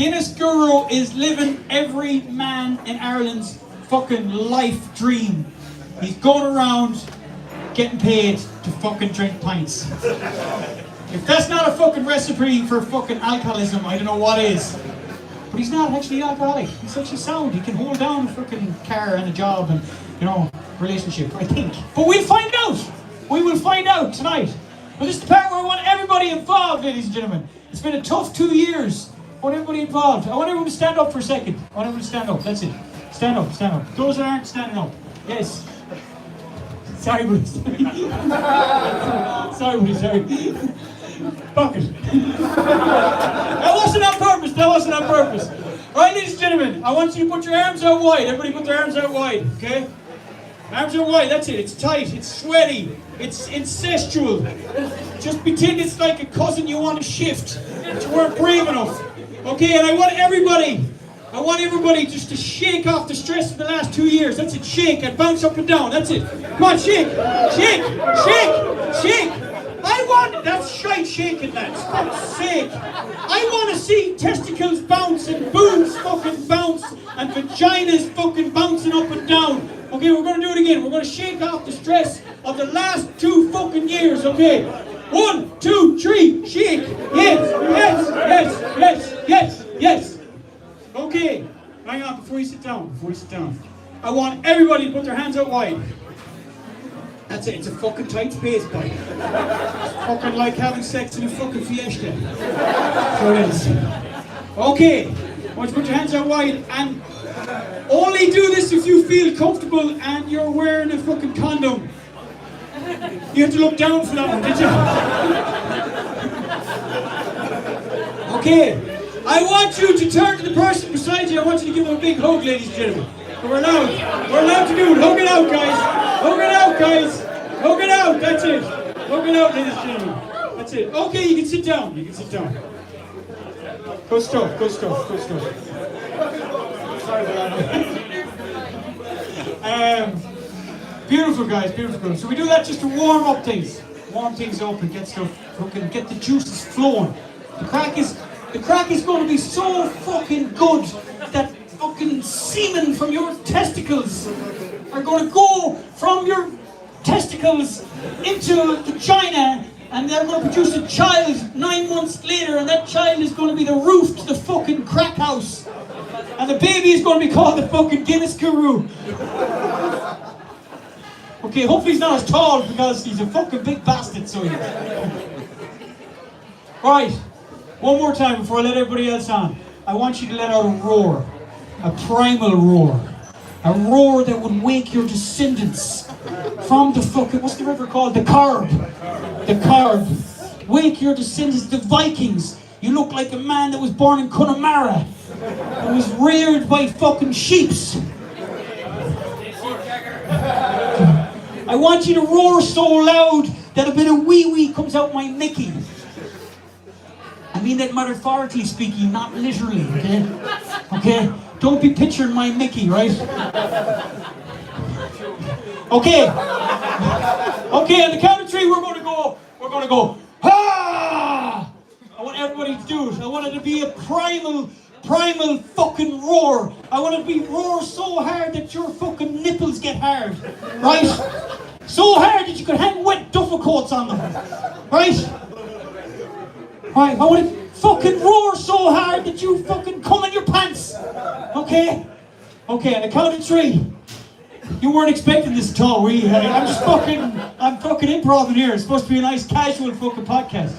Guinness Guru is living every man in Ireland's fucking life dream. He's going around getting paid to fucking drink pints. If that's not a fucking recipe for fucking alcoholism, I don't know what is. But he's not actually alcoholic. He's actually sound. He can hold down a fucking car and a job and, you know, relationship, I think. But we'll find out. We will find out tonight. But this is the part where I want everybody involved, ladies and gentlemen. It's been a tough 2 years. I want everybody involved. I want everyone to stand up for a second. I want everyone to stand up. That's it. Stand up, stand up. Those that aren't standing up. Yes. Sorry, buddy. Sorry, buddy, sorry. Fuck it. That wasn't on purpose. That wasn't on purpose. All right, ladies and gentlemen, I want you to put your arms out wide. Everybody put their arms out wide, okay? Arms out wide, that's it. It's tight, it's sweaty, it's incestual. Just pretend it's like a cousin you want to shift, but you weren't brave enough. Okay, and I want everybody just to shake off the stress of the last 2 years. That's it, shake and bounce up and down. That's it. Come on, shake, shake, shake, shake. That's shite shaking, that's for fuck's sake. I want to see testicles bounce and boobs fucking bounce and vaginas fucking bouncing up and down. Okay, we're going to do it again. We're going to shake off the stress of the last 2 fucking years, okay? 1, 2, 3, shake. Yes, yes, yes, yes, yes, yes. Okay, hang on, before you sit down, I want everybody to put their hands out wide. That's it, it's a fucking tight space, boy. It's fucking like having sex in a fucking fiesta. So it is. Okay, I want you to put your hands out wide and only do this if you feel comfortable and you're wearing a fucking condom. You had to look down for that one, did you? Okay, I want you to turn to the person beside you. I want you to give them a big hug, ladies and gentlemen. We're allowed to do it. Hug it out, guys. Hug it out, guys. Hug it out, that's it. Hug it out, ladies and gentlemen. That's it. Okay, you can sit down. You can sit down. Good stuff, good stuff, good stuff. Sorry about that. Beautiful, guys, beautiful. So we do that just to warm up things. Warm things up and get stuff, fucking get the juices flowing. The crack is going to be so fucking good that fucking semen from your testicles are going to go from your testicles into the vagina, and they're going to produce a child 9 months later, and that child is going to be the roof to the fucking crack house, and the baby is going to be called the fucking Guinness Guru. Okay, hopefully he's not as tall because he's a fucking big bastard, so he is. Right, one more time before I let everybody else on. I want you to let out a roar. A primal roar. A roar that would wake your descendants from the fucking, what's the river called? The Carb. The Carb. Wake your descendants, the Vikings. You look like a man that was born in Connemara. That was reared by fucking sheeps. I want you to roar so loud that a bit of wee-wee comes out my Mickey. I mean that metaphorically speaking, not literally, okay? Okay? Don't be picturing my Mickey, right? Okay. Okay, on the count of 3, we're going to go, ha! I want everybody to do it. I want it to be a primal fucking roar. I want it to be roar so hard that your fucking nipples get hard, right? So hard that you could hang wet duffel coats on them, right? Right, I want to fucking roar so hard that you fucking come in your pants. Okay? Okay, on the count of 3. You weren't expecting this at all, were you? I'm fucking improvising here. It's supposed to be a nice casual fucking podcast.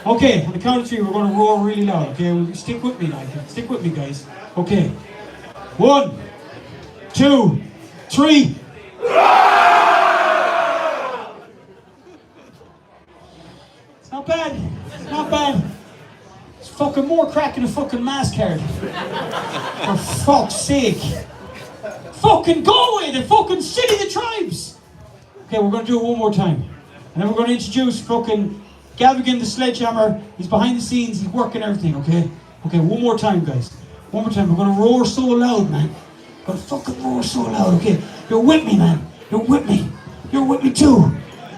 Okay, on the count of 3, we're going to roar really loud. Okay, stick with me now. Stick with me, guys. Okay. 1, 2, 3. It's not bad. It's not bad. It's fucking more crack in a fucking mask card. For fuck's sake. Fucking Galway, the fucking city of the tribes. Okay, we're going to do it one more time. And then we're going to introduce fucking Galvigan the sledgehammer. He's behind the scenes, he's working everything, okay? Okay, one more time, guys. One more time. We're going to roar so loud, man. We're going to fucking roar so loud, okay? You're with me, man. You're with me. You're with me too.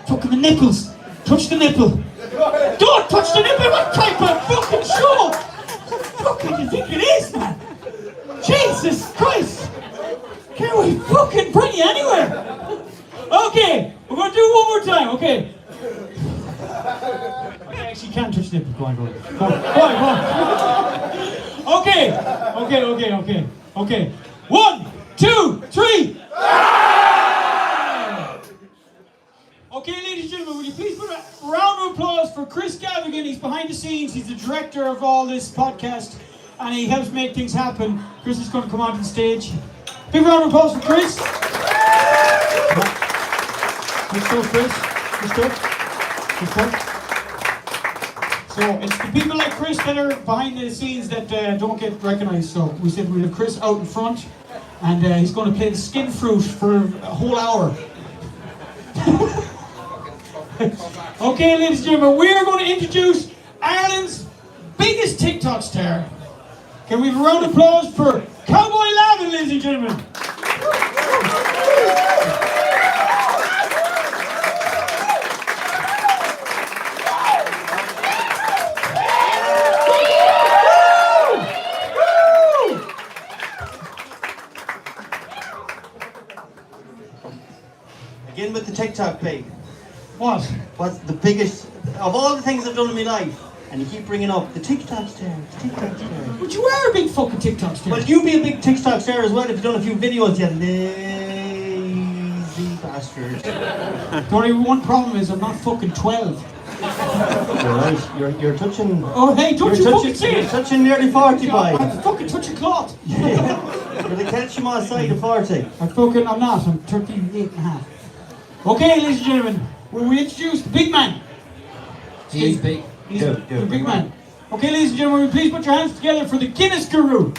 Fucking the nipples. Touch the nipple. Don't touch the nipple. What type of fucking show? Fucking You can't touch the nipple. Go on. Go on. Okay. 1, 2, 3. Okay, ladies and gentlemen, will you please put a round of applause for Chris Gavigan? He's behind the scenes. He's the director of all this podcast, and he helps make things happen. Chris is going to come onto the stage. Big round of applause for Chris. Good stuff, Chris. So it's the people like Chris that are behind the scenes that don't get recognised. So we said we'd have Chris out in front, and he's going to play the skin fruit for a whole hour. Okay, ladies and gentlemen, we are going to introduce Ireland's biggest TikTok star. Can we have a round of applause for Cowboy Lavin, ladies and gentlemen? Again with the TikTok pig. What? What's the biggest of all the things I've done in my life? And you keep bringing up the TikTok star, the TikTok star. But you are a big fucking TikTok star. Well, you be a big TikTok star as well if you've done a few videos, you lazy bastard. The only one problem is I'm not fucking 12. You're touching. Oh, hey, don't you fucking say it! You're touching nearly 45. I'm fucking touching cloth. You're the Kelshima side of 40. I'm not. I'm 38 and a half. Okay, ladies and gentlemen, we introduce the big man. He's big. He's the big man. Okay, ladies and gentlemen, please put your hands together for the Guinness Guru.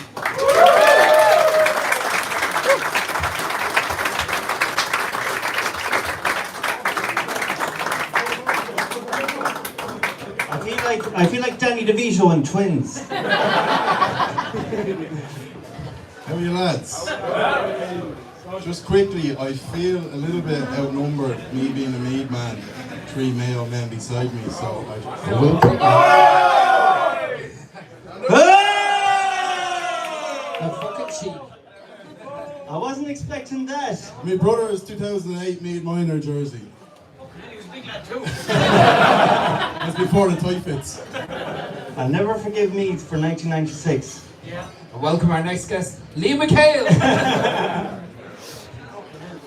I feel like Danny DeVito and Twins. How are you lads? Just quickly, I feel a little bit outnumbered, me being a maid man, 3 male men beside me, so I will. You fucking cheap. I wasn't expecting that. My brother is 2008 made minor jersey. He was a big lad too. That's before the tight fits. I'll never forgive me for 1996. Yeah. And welcome our next guest, Liam McHale.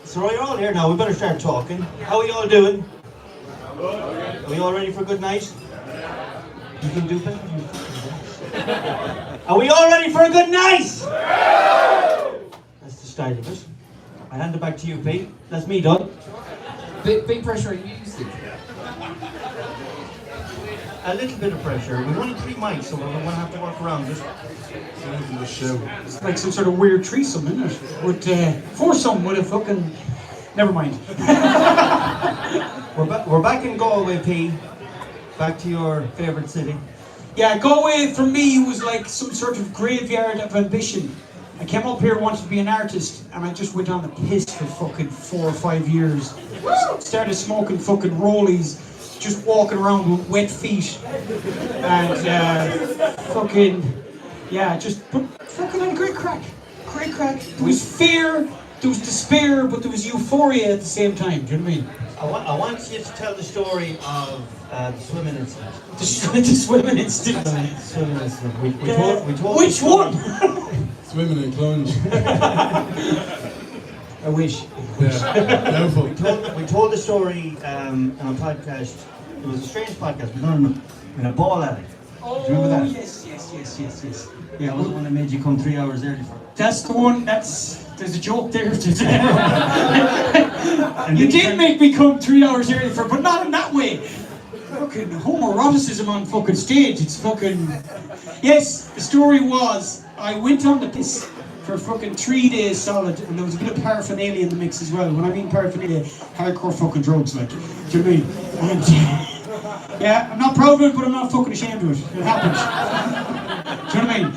So you're all here now, we better start talking. How are you all doing? Are we all ready for a good night? You can do better. Are we all ready for a good night? That's the style of it. I hand it back to you, Pete. That's me done. Big pressure on you, Steve. A little bit of pressure. We've only 3 mics, so we're going to have to work around it. Sounds in the show. It's like some sort of weird threesome, isn't it? With foursome with a fucking. Never mind. We're back in Galway, P. Back to your favourite city. Yeah, Galway for me was like some sort of graveyard of ambition. I came up here wanted to be an artist, and I just went on the piss for fucking 4 or 5 years. Started smoking fucking rollies, just walking around with wet feet, and fucking had a great crack. There was fear, there was despair, but there was euphoria at the same time. Do you know what I mean? I want you to tell the story of the swimming incident. The swimming incident. Swimming incident. We told Which one? Swimming in Clunge. I wish. Yeah, doubtful. We told the story on a podcast. It was a strange podcast. We done in a ball alley. Oh, Do you remember that? yes. Yeah, it was the one that made you come 3 hours early for. That's the one, there's a joke there. And You then did make me come 3 hours early for, but not in that way. Fucking homoeroticism on fucking stage, it's fucking... Yes, the story was, I went on the piss for fucking 3 days solid, and there was a bit of paraphernalia in the mix as well. When I mean paraphernalia, hardcore fucking drugs, like, do you know what I mean? And, yeah, I'm not proud of it, but I'm not fucking ashamed of it. It happens. Do you know what I mean?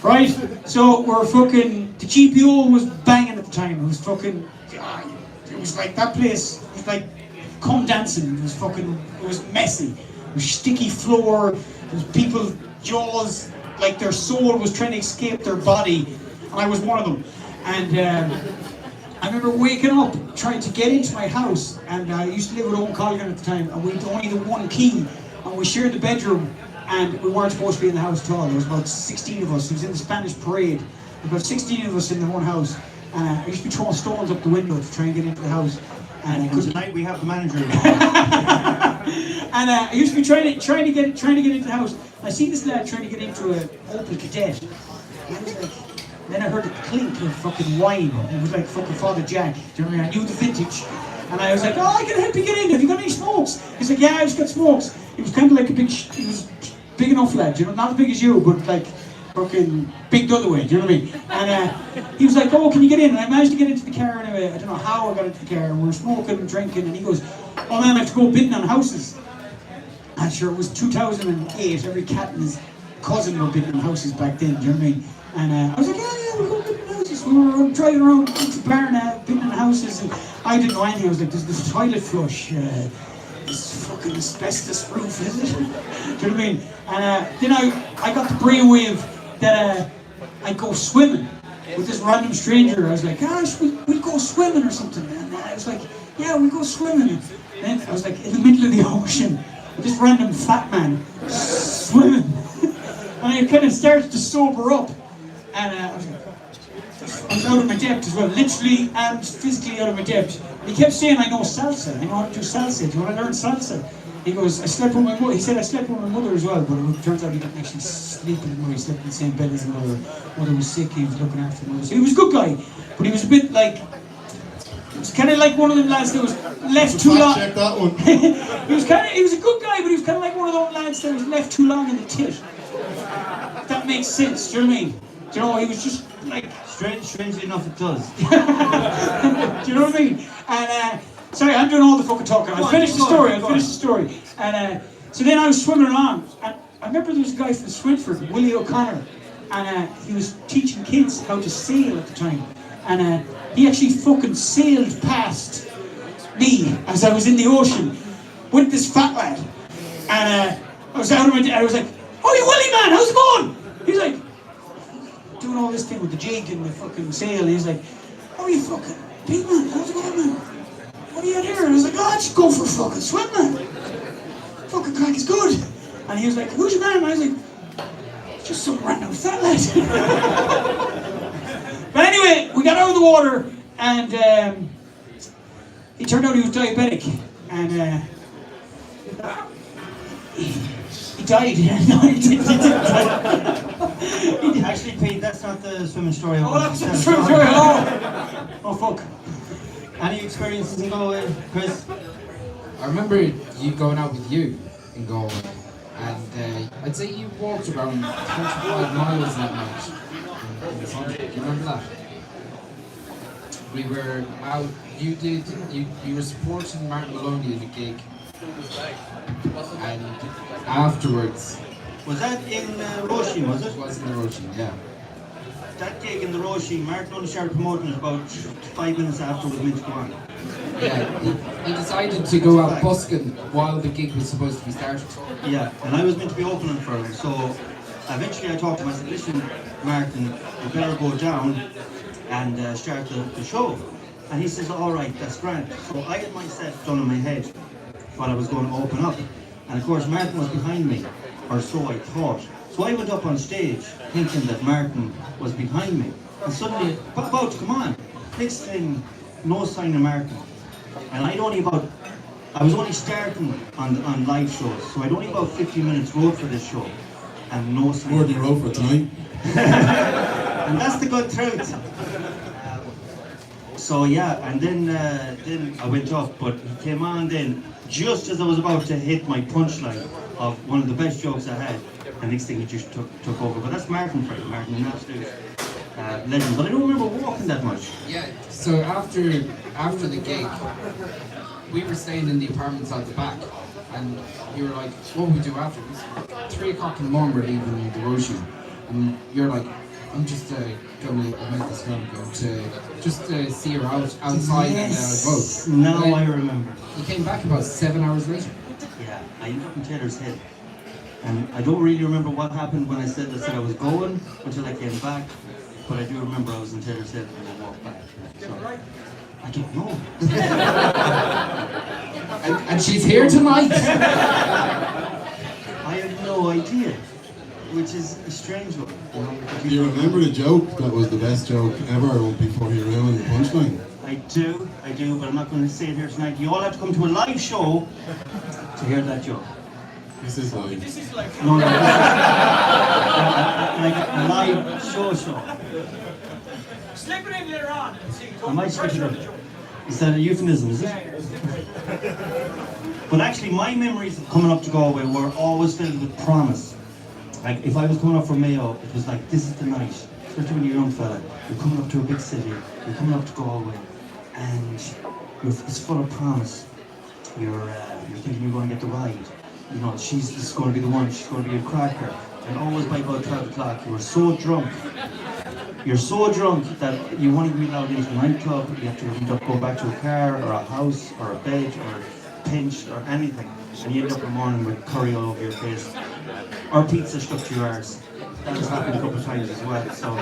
Right, so we're fucking, the GPO was banging at the time. It was fucking, it was like that place, it was like come dancing. It was messy. It was sticky floor, there was people's jaws, like their soul was trying to escape their body, and I was one of them. And I remember waking up, trying to get into my house, and I used to live with Owen Colligan at the time, and we had only the one key and we shared the bedroom, and we weren't supposed to be in the house at all. There was about 16 of us. It was in the Spanish parade. About 16 of us in the one house, and I used to be throwing stones up the window to try and get into the house. And tonight we have the manager. And I used to be trying to get into the house. I see this lad trying to get into an Opel Kadett. And I was like, then I heard the clink of fucking wine. It was like fucking Father Jack. Do you know what I mean? I knew the vintage. And I was like, oh, I can help you get in. Have you got any smokes? He's like, yeah, I've just got smokes. He was kind of like he was big enough lad, you know, not as big as you, but like fucking big the other way, do you know what I mean? And he was like, oh, can you get in? And I managed to get into the car anyway. I don't know how I got into the car. And we were smoking and drinking, and he goes, oh man, I have to go bidding on houses. And sure, it was 2008. Every cat and his cousin were bidding on houses back then, do you know what I mean? And I was like, yeah, we're going bidding on houses. We were driving around the barn bidding on houses, and I didn't know anything. I was like, there's this toilet flush. This fucking asbestos roof, is it? Do you know what I mean? And then I got the brainwave that I'd go swimming with this random stranger. I was like, gosh, we'll go swimming or something. And I was like, yeah, we'll go swimming. And then I was like in the middle of the ocean with this random fat man swimming. And I kind of started to sober up. And I was out of my depth as well, literally and physically out of my depth. And he kept saying, I know salsa, I know how to do salsa, do you want to learn salsa? He goes, I slept with my mother. He said, I slept with my mother as well, but it turns out he didn't actually sleep with his mother. He slept in the same bed as his mother. Mother was sick, he was looking after his mother. So he was a good guy, but he was a bit like, it was kind of like one of them lads that was left too long. Check that one. he was a good guy, but he was kind of like one of those lads that was left too long in the tit. If that makes sense, do you know what I mean? Do you know, he was just like... Strangely enough it does. Do you know what I mean? And sorry, I'm doing all the fucking talking. I'll finish the story. And so then I was swimming along, and I remember there was a guy from Swinford, Willie O'Connor, and he was teaching kids how to sail at the time. And he actually fucking sailed past me as I was in the ocean with this fat lad. And I was out of my I was like, oh, you Willie man, how's it going? He's like, doing all this thing with the jig and the fucking sail. He's like, oh, you fucking big man, how's it going, man? What are you out here? And I was like, oh, just go for a fucking swim, man. Fucking crack is good. And he was like, who's your man? And I was like, just some random fat lad. But anyway, we got out of the water, and it turned out he was diabetic, and he died. No, he didn't die. Actually, Pete, that's not the swimming story. Oh, that's the swimming story. Oh, fuck. Any experiences in Galway, Chris? I remember you going out with you in Galway, and I'd say you walked around 25 miles that night in the sun. Do you remember that? We were out, you were supporting Martin Maloney in a gig, and afterwards... Was that in Roisin, was it? It was in the Roisin, yeah. That gig in the Roisin, Martin only started promoting it about 5 minutes after we were meant to go on. Yeah, he decided to go out busking while the gig was supposed to be started. Yeah, and I was meant to be opening for him, so eventually I talked to him, I said, listen, Martin, you better go down and start the show. And he says, all right, that's grand. So I had my set done in my head while I was going to open up. And of course, Martin was behind me, or so I thought. So I went up on stage thinking that Martin was behind me. And suddenly, about to come on. Next thing, no sign of Martin. And I was only starting on live shows, so I'd only about 15 minutes road for this show. And no sign. More than you wrote for tonight. And that's the good truth. So yeah, and then I went up, but he came on then just as I was about to hit my punchline of one of the best jokes I had. And next thing he just took over. But that's Martin for you, Martin, an absolute legend. But I don't remember walking that much. Yeah, so after the gig, we were staying in the apartments at the back, and you were like, what would we do after? It was 3 o'clock in the morning, we're leaving the Roisin, and you're like, I'm just going to make this film, go to just see her outside Yes. and go. Now I remember. He came back about 7 hours later. Yeah, I ended up in Taylor's Head. And I don't really remember what happened when I said I was going until I came back. But I do remember I was in Taylor's Head when I walked back. So, I don't know. And she's here tonight. no idea, which is a strange one. You know, Do you remember the joke that was the best joke ever before he ruined the punchline? I do, but I'm not going to say it here tonight. You all have to come to a live show to hear that joke. This is like, This is like. No, this is like a live show. Slip it in later on and see. I might slip it Pressure on in. the joke. Is that a euphemism, is it? But actually, my memories of coming up to Galway were always filled with promise. Like, if I was coming up from Mayo, it was like, this is the night. Especially when you're a young fella. You're coming up to a big city. You're coming up to Galway. And it's full of promise. You're thinking you're going to get the ride. You know, this is going to be the one. She's going to be a cracker. And always by about 12 o'clock, you were so drunk. You're so drunk that you won't even be allowed into a nightclub. You have to end up going back to a car or a house or a bed or a pinch or anything. And you end up in the morning with curry all over your face. Or pizza stuck to your arse. That's happened a couple of times as well. So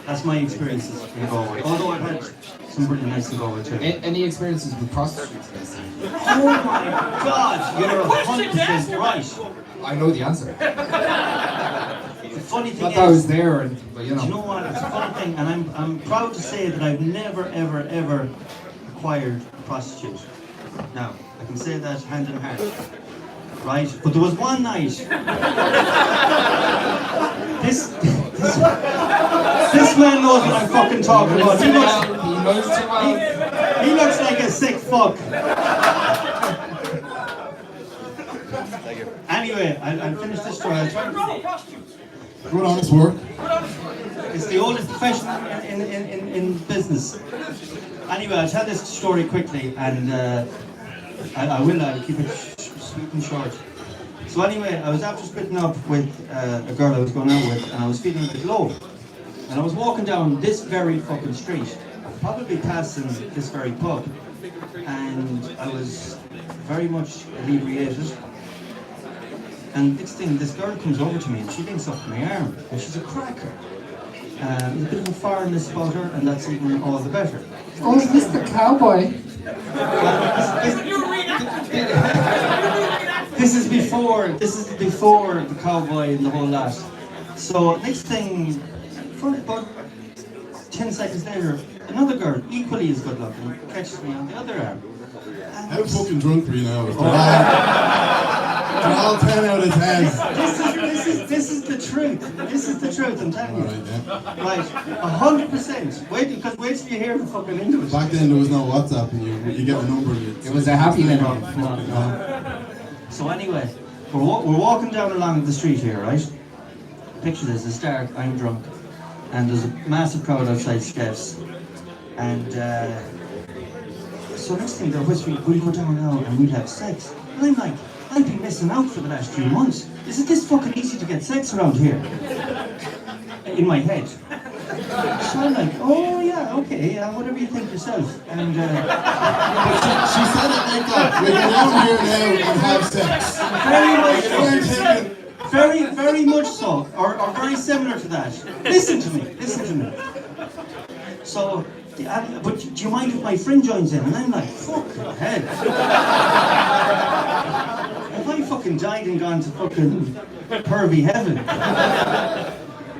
that's my experiences in Galway. Although I've had some really nice in Galway too. Any experiences with prostitutes? Guys? Oh my God, you're 100% right. I know the answer. The funny thing Not that I was is, there, but you do you know know. what? It's a funny thing, and I'm proud to say that I've never, ever acquired a prostitute. Now, I can say that hand in heart, right? But there was one night. This man knows what I'm fucking talking about. He knows too well. He looks like a sick fuck. Anyway, I'll finish this story. I'll try to... good honest work. It's the oldest profession in business. Anyway, I'll tell this story quickly, and I'll keep it sweet and short. So anyway, I was after splitting up with a girl I was going out with, and I was feeling a bit low. And I was walking down this very fucking street, probably passing this very pub, and I was very much inebriated. And next thing, this girl comes over to me and she links up my arm, and she's a cracker. There's a bit of a foreignness about her, and that's even all the better. Oh, is this the cowboy? This is before the cowboy and the whole lot. So next thing, for about 10 seconds later, another girl, equally as good looking, catches me on the other arm. And How fucking drunk were you now? They're all 10 out of 10. this is the truth. This is the truth, I'm telling you. Alright, yeah. Right, 100%. Wait till you hear the fucking into it. Back then there was no WhatsApp and you get a number and It was a happy No, little. no. So anyway, we're walking down along the street here, right? Picture this, it's dark, I'm drunk, and there's a massive crowd outside C-GAV's. And so next thing they're whispering, we'll go down now and we'll have sex. And I'm like, I've been missing out for the last 3 months. Is it this fucking easy to get sex around here? In my head. So I'm like, oh yeah, okay, whatever you think yourself. And she said it like that. We go down here now and have sex. very much so, or very similar to that. Listen to me. So, but do you mind if my friend joins in? And I'm like, fuck hell. If I fucking died and gone to fucking pervy heaven.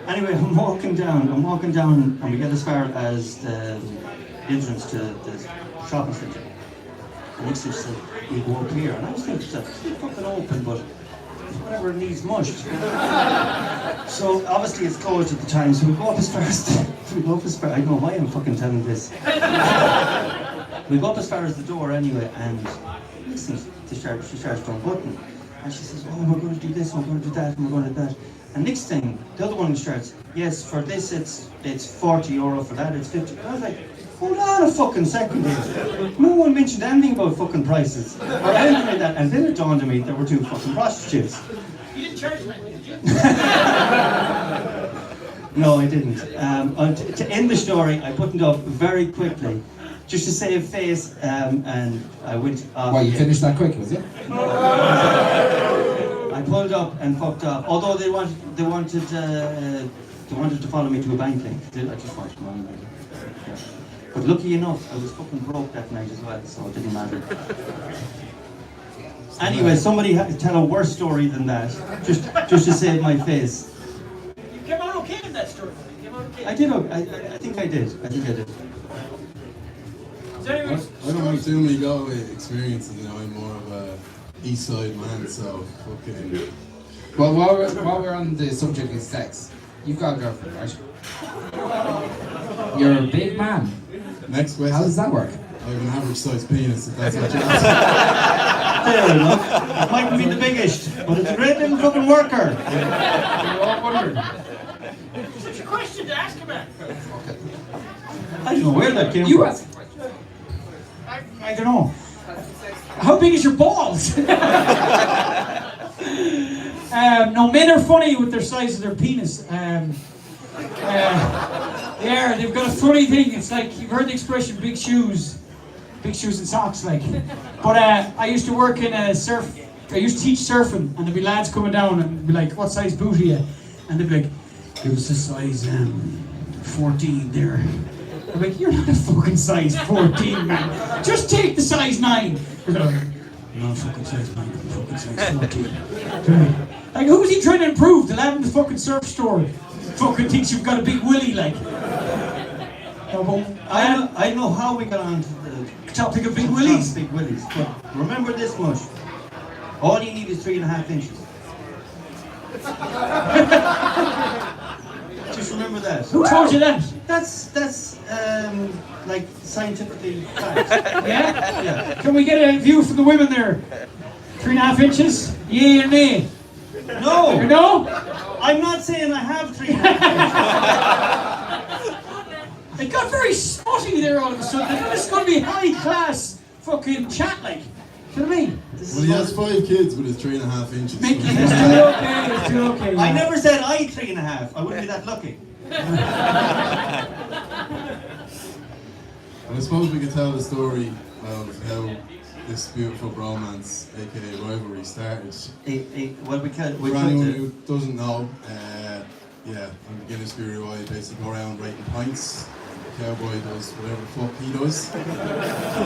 Anyway, I'm walking down, and we get as far as the entrance to the shopping centre. And next thing she said, we go up here. And I was thinking, it's fucking open, but whatever needs mushed. So obviously it's closed at the time, so we go up as far as I don't know why I'm fucking telling this. We go up as far as the door anyway, and listen, she starts to unbutton. And she says, oh, we're going to do this, we're going to do that, and we're going to do that. And next thing, the other one starts, yes, for this it's €40, for that it's 50. I was like, hold on a fucking second here. No one mentioned anything about fucking prices or anything like that. And then it dawned on me there were 2 fucking prostitutes. You didn't charge me, did you? No, I didn't. To end the story, I buttoned up very quickly, just to save face, and I went off. Why, you finished that quick, was it? I pulled up and fucked up. Although they wanted to follow me to a bank link. I just wanted money. Yeah. But lucky enough, I was fucking broke that night as well, so it didn't matter. Anyway, somebody tell a worse story than that, just to save my face. You came out okay in that story. You came out okay. I did. I think I did. I think I did. Is there anyone- I don't have too many Galway experiences, you know, I'm more of a east side man, so fucking... Well, while we're on the subject of sex, you've got a girlfriend, right? You're a big man. Next question. How does that work? I have an average sized penis, if that's what you're asking. Fair enough. It mightn't be the biggest, but it's a great little fucking worker. We're all wondering. Such a question to ask him, man. I don't know where that came You from. ask the question. I don't know. How big is your balls? No, men are funny with their size of their penis. They've got a funny thing. It's like, you've heard the expression big shoes and socks, like. But I used to work in a I used to teach surfing, and there'd be lads coming down and be like, what size boot are you? And they'd be like, give us a size 14 there. I'm like, you're not a fucking size 14, man. Just take the size 9. They're like, no, fucking size 9, fucking size 14. Like, who's he trying to improve? The lad in the fucking surf store fucking thinks you've got a big willy, like. I don't know how we got on to the Topic of big willies. Big willies. But remember this much. All you need is 3.5 inches. Just remember that. Who told you that? That's like scientifically fact. Yeah? Yeah. Can we get a view from the women there? 3.5 inches? Yay or nay? No. No? I'm not saying I have 3.5 inches. It got very smutty there all of a sudden. I thought this is going to be high class fucking chat, like. Do you know what I mean? Well, he has 5 kids with his 3.5 inches. Mickey, it's too okay, it's too okay. I man. never said I 3.5. I wouldn't be that lucky. And I suppose we could tell the story of how this beautiful bromance, aka rivalry, started. Well, we can. For anyone who doesn't know, yeah, I'm the Guinness Guru. I basically go around rating pints. The cowboy does whatever the fuck he does.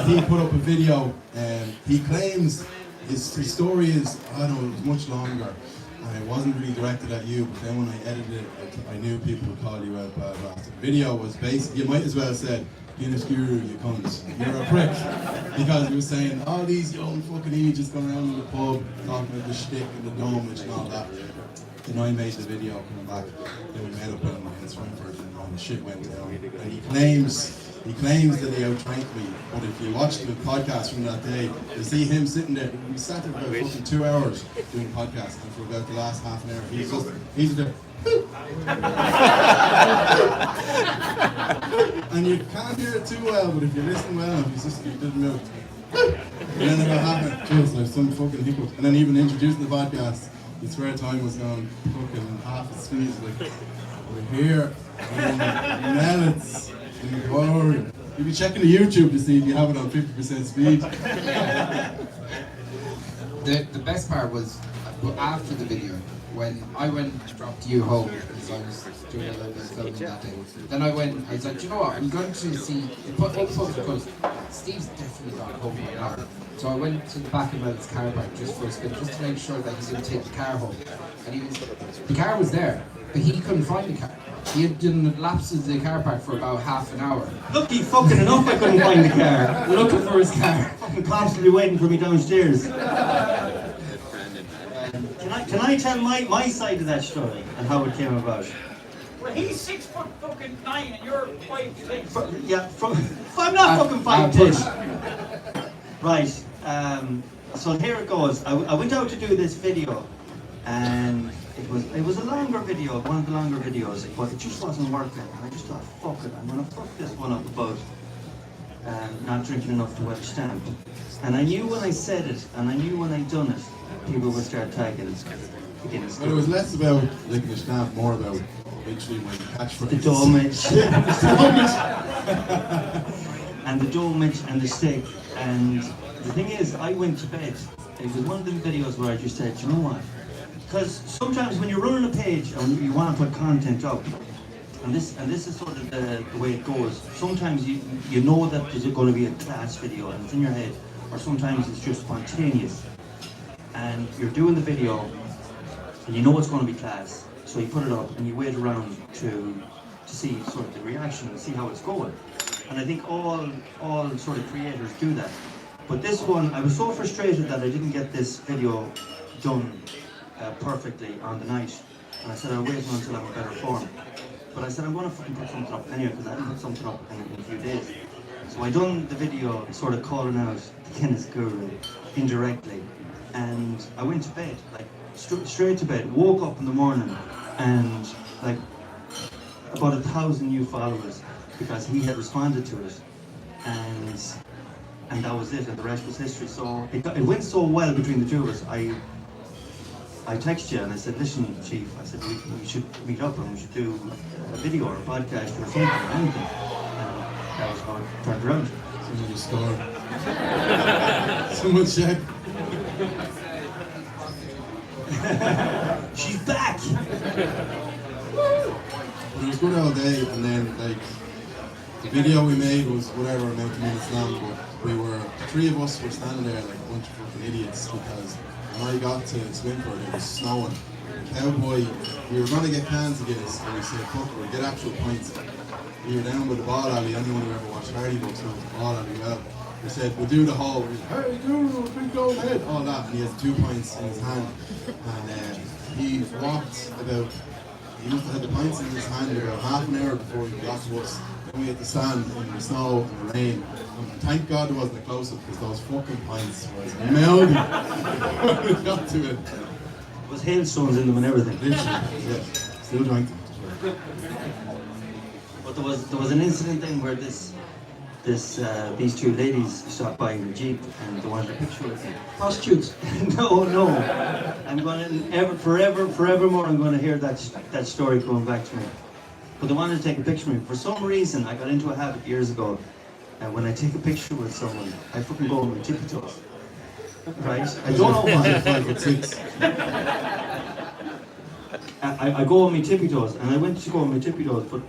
He put up a video, and he claims his story is, I don't know, it was much longer. And it wasn't really directed at you, but then when I edited it, I knew people would call you out bad after. The video was basically, you might as well have said, Guinness Guru, you cunt, you're a prick. Because he was saying, all these young fucking idiots going around in the pub, talking about the shtick and the domage and all that. Then I made the video coming back, then we met up in Swinford and the shit went down. And he claims that he outranked me, but if you watch the podcast from that day, you see him sitting there. We sat there for about fucking 2 hours doing podcasts, and for about the last half an hour, he's there. And you can't hear it too well, but if you listen well enough, you didn't move. And then it happened, just like some fucking hiccup. And then even introducing the podcast, you swear time was gone fucking half a speed. Like, we're here, minutes, in glory. You'll be checking the YouTube to see if you have it on 50% speed. The best part was after the video, when I went and dropped you home, because I was doing a little bit of filming that day. Then I was like, you know what, I'm going to see, because Steve's definitely not home right now. So I went to the back of his car park just for a spin, just to make sure that he didn't take the car home. And the car was there, but he couldn't find the car. He had done laps of the car park for about half an hour. Lucky fucking enough I couldn't find the car. Looking for his car. Fucking constantly waiting for me downstairs. Can I tell my side of that story and how it came about? Well, he's 6'9" and you're 5'6". Yeah, I'm not fucking 5'10". Right, so here it goes. I went out to do this video, and it was a longer video, one of the longer videos, but it just wasn't working. And I just thought, fuck it, I'm gonna fuck this one up about not drinking enough to wet stamp. And I knew when I said it, and I knew when I'd done it, people would start tagging it. But it was less about licking the stamp, more about literally my catchphrase. The domage. Yeah, the domage. And the domage and the steak. And the thing is, I went to bed. It was one of them videos where I just said, you know what? Because sometimes when you're running a page and you want to put content up, and this is sort of the way it goes. Sometimes you know that there's going to be a class video and it's in your head, or sometimes it's just spontaneous. and you're doing the video, and you know it's going to be class, so you put it up and you wait around to see sort of the reaction and see how it's going. And I think all sort of creators do that. But this one, I was so frustrated that I didn't get this video done perfectly on the night. And I said I'll wait until I'm in better form. But I said I'm going to fucking put something up anyway, because I haven't put something up in a few days. So I done the video sort of calling out the Guinness guru indirectly. And I went to bed, like straight to bed, woke up in the morning and like about 1,000 new followers because he had responded to it. And that was it, and the rest was history. So it went so well between the two of us. I texted you and I said, listen, Chief, I said, we should meet up and we should do a video or a podcast or something or anything. And that was how it turned around. Someone just scored. Someone said, she's back! it was good all day, and then like the video we made was whatever amount of minutes long, but the three of us were standing there like a bunch of fucking idiots because when I got to Swinford it was snowing. Cowboy, we were going to get cans of Guinness, and we said, fuck, we'll get actual pints. We were down by the ball alley. Anyone who ever watched Hardy Books knows the ball alley well. We said, we'll do the whole, hey, guru, big gold head, all that, and he has 2 pints in his hand. And he walked about, he must have had the pints in his hand about half an hour before he got to us. Then we had to stand in the snow and the rain. And thank God there wasn't a close-up because those fucking pints was melting when we got to it. There was hailstones in them and everything. Literally, yeah, still drank them. But there was an incident then where these two ladies stopped by in the Jeep and they wanted a picture with me. Prostitutes. No. I'm going to forevermore. I'm going to hear that story going back to me. But they wanted to take a picture with me. For some reason, I got into a habit years ago. And when I take a picture with someone, I fucking go on my tippy toes. Right? I don't know why. 5'6". I go on my tippy toes, and I went to go on my tippy toes, but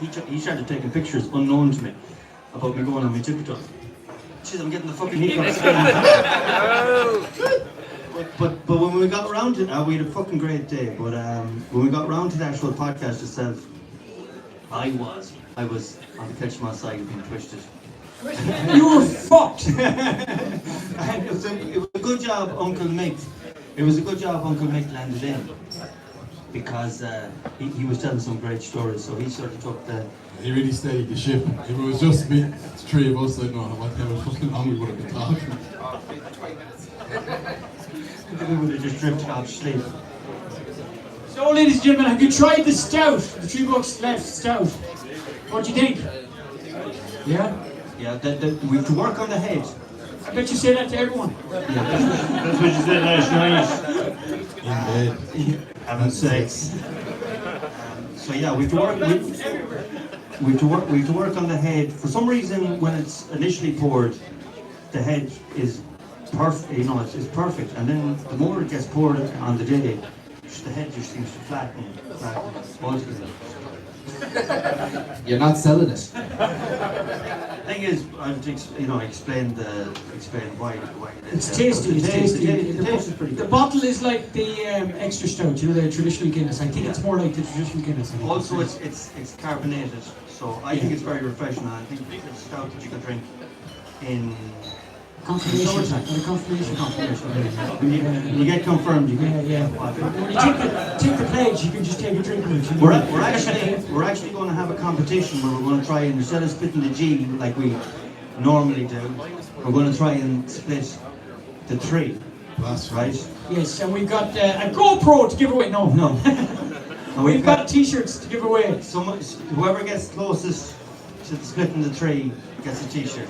he started taking pictures unknown to me about me going on my tippy toes. Jeez, I'm getting the fucking hiccups. But when we got around to it, we had a fucking great day. But when we got around to the actual podcast itself, I was on the Ketchman side of being twisted. You were fucked! And it was a good job Uncle Mick. It was a good job Uncle Mick landed in. Because he was telling some great stories, so he sort of took the... He really steadied the ship. If it was just me, the three of us, I don't know what the hell fucking long we would have been talking. We would have just drifted off to sleep. So, ladies and gentlemen, have you tried the Stout? The 3 bucks left Stout. What do you think? Yeah? Yeah, we have to work on the head. I bet you say that to everyone. Yeah, that's what you said last night. In bed. Having sex. So yeah, we have to work on the head. For some reason, when it's initially poured, the head is perfect. You know, it's perfect. And then the more it gets poured on the day, the head just seems to flatten altogether. You're not selling it. The thing is, I've explained why it is. It's tasty. It's tasty. The taste is pretty The good. bottle is like the extra stout, you know, the traditional Guinness. I think it's more like the traditional Guinness. Also, it's carbonated, so I think it's very refreshing. I think it's stout that you can drink in Confirmation. When you get confirmed, you can. Yeah. When you take the pledge, you can just take a drink with it. You know? We're actually going to have a competition where we're going to try and, instead of splitting the G like we normally do, we're going to try and split the 3. That's right? Yes, and we've got a GoPro to give away. No. And We've got T-shirts to give away. Whoever gets closest to splitting the 3 gets a T-shirt.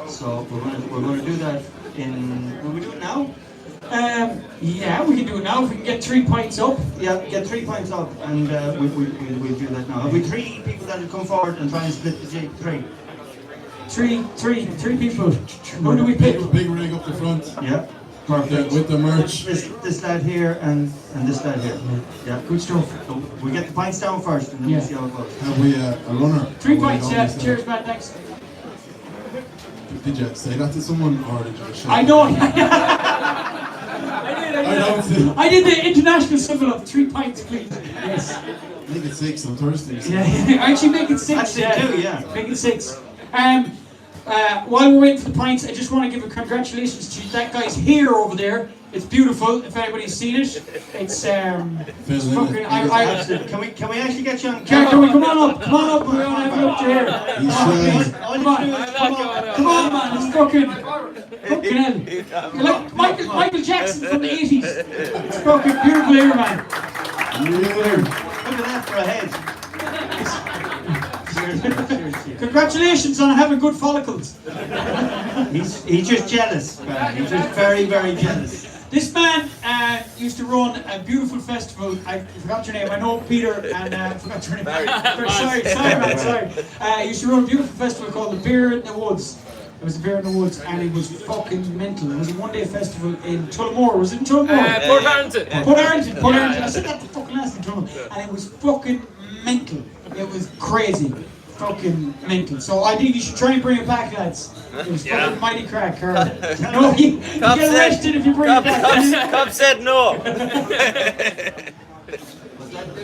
So we're going to do that in. Will we do it now? Yeah, we can do it now. If we can get 3 pints up. Yeah, get 3 pints up, and we'll do that now. Have we 3 people that will come forward and try and split the 3? 3 people. Who do we pick? Big rig up the front. Yeah, perfect. With the merch. This lad here and this lad here. Yeah, Good stuff. so we get the pints down first, and then we'll see how it goes. Have we a runner? 3 pints, yeah. Cheers, man. Thanks. Did you say that to someone or did you just shout? I know. I did the international symbol of 3 pints, please. Yes. Make it 6, I'm thirsty. Yeah, actually make it 6. Actually, too, yeah. Make it 6. While we're waiting for the pints, I just want to give a congratulations to that guy's hair over there. It's beautiful. If anybody's seen it, it's fucking. Can we actually get you on Can camera? we come on up? Come on up. We want to have a look at your hair. Come on, man. It's fucking hell. You're like Michael Jackson from the 80s. It's fucking beautiful hair, man. Look at that for a head. Seriously. Congratulations on having good follicles. He's just jealous, man. He's just very, very jealous. This man used to run a beautiful festival. I forgot your name. I know Peter, and I forgot your name. Sorry, man. He used to run a beautiful festival called the Beer in the Woods. It was the Beer in the Woods, and it was fucking mental. It was a one-day festival in Tullamore. Was it in Tullamore? Port Arlington. Port Arlington. I said that the fucking last in Tullamore, and it was fucking mental. It was crazy. Fucking mental. So I think you should try and bring it back, lads. It was fucking mighty crack, Carl. No, you get arrested if you bring it back. Cop said no.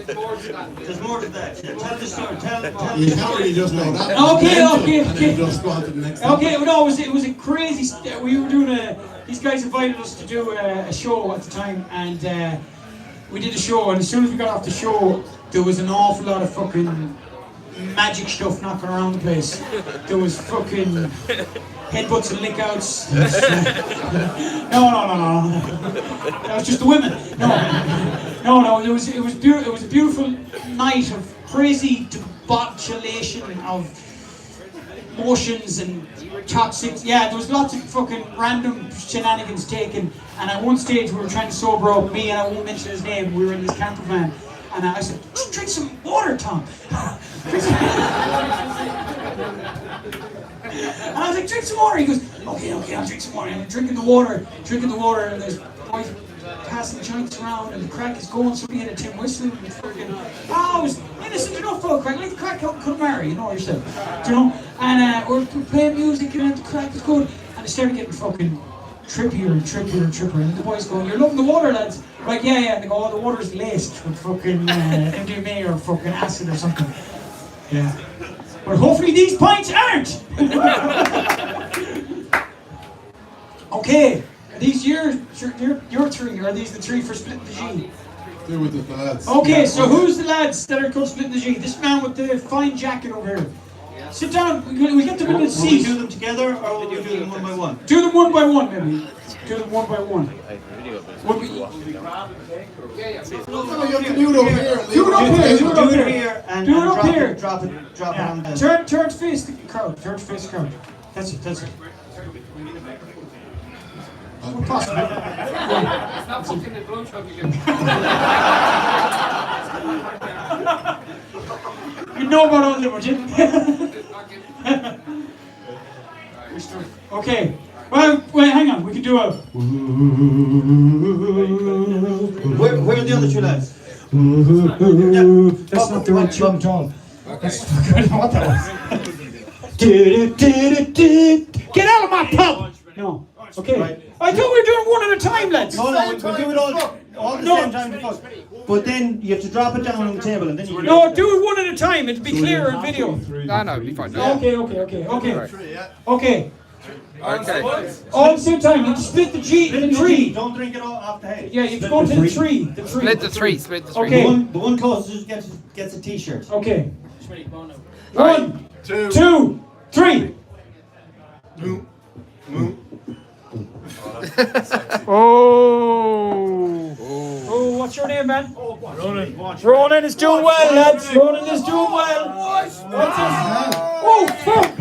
There's more to that. Yeah, tell the story. Tell You can't really just know that. Okay. And then just go on to the next one. Okay, well, no, it was a crazy. We were doing these guys invited us to do a show at the time, and we did a show. And as soon as we got off the show, there was an awful lot of fucking magic stuff knocking around the place. There was fucking headbutts and lick-outs. No. That was just the women. No. It was a beautiful night of crazy debauchulation of motions and toxic. Yeah, there was lots of fucking random shenanigans taken. And at one stage we were trying to sober up. Me, and I won't mention his name. We were in this camper van. And I said, drink some water, Tom. And I was like, drink some water. He goes, okay, I'll drink some water. And I'm drinking the water, and there's boys passing joints around, and the crack is going. So we had a tin whistle, and fucking, it was innocent enough for a crack. Like the crack could marry, you know yourself. Do you know? And we're playing music, and the crack is good. And it started getting fucking trippier. And the boys go, you're loving the water, lads. Like, yeah. And they go, oh, the water's laced with fucking MDMA or fucking acid or something. Yeah. But hopefully these pints aren't! Okay. Are these your 3? Or are these the 3 for splitting the G? They're with the lads. Okay, so who's the lads that are called splitting the G? This man with the fine jacket over here. Sit down. We get them in the Will we seat. do them together, or will we do them one by one? Do them one by one, maybe. Do them one by one. No, you have to do it over here. Do it up here. Do it up here. And Do it up drop here. it on the... Turn to face the crowd. Turn to face the crowd. That's it. What possible? Stop fucking the blowjob again. You know about all of them, would you? Okay. Well, hang on. We can do a. Where are the other 2 lads? That's not the right tune at all. That's I don't know what that was. Get out of my pub! No. Okay. Right. I thought we were doing one at a time, lads. No, we'll do it all at the same time. But then you have to drop it down on the table, and then you... No, do it one at a time. It'll be clearer in video. No, it'll be fine. Okay. Okay. All at the same time. You split the G in 3. Don't drink it all off the head. Yeah, you can go to the 3. The 3. Split the 3. Okay. The one closest gets a t-shirt. Okay. Right. 1, 2, 3. Oh, what's your name, man? Ronan is doing well, lads. Ronan is doing well. What's his? Oh, fuck!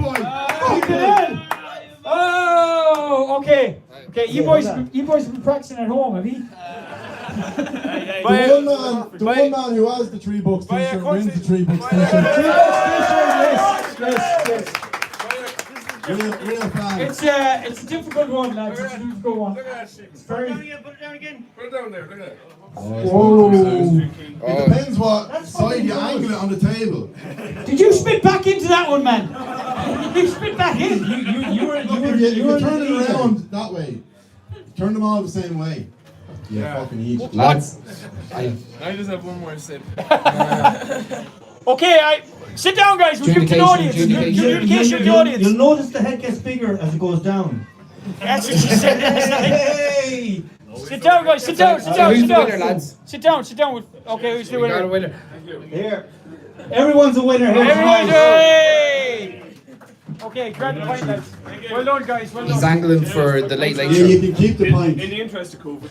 Fucking hell! Oh, okay. You boys have been practicing at home, have you? The one man who has the 3 bucks t-shirt wins the 3 bucks t-shirt. Yes. Real fan. It's a difficult one, lads. It's a difficult one. It's very. Put it down again. Put it down there, look at that. It depends what side you angle it on the table. Did you spit back into that one, man? You spit back in. You turn it around that way. Turn them all the same way. Yeah, fucking eat. Lads, I just have one more sip. Okay, sit down, guys. We'll give it to the audience. Communication with the audience. You'll notice the head gets bigger as it goes down. That's what she said. Hey! Sit down, guys. Sit down. Sit down. who's Sit the winner, down. lads? Sit down. Sit down. Okay, who's the We got a winner? winner. Here. Everyone's a winner here. Everyone, tonight. hey! Okay, grab the pint, lads. Well done, guys. Well He's done. angling for the late Yeah, you show. can keep the pint. In the interest of COVID.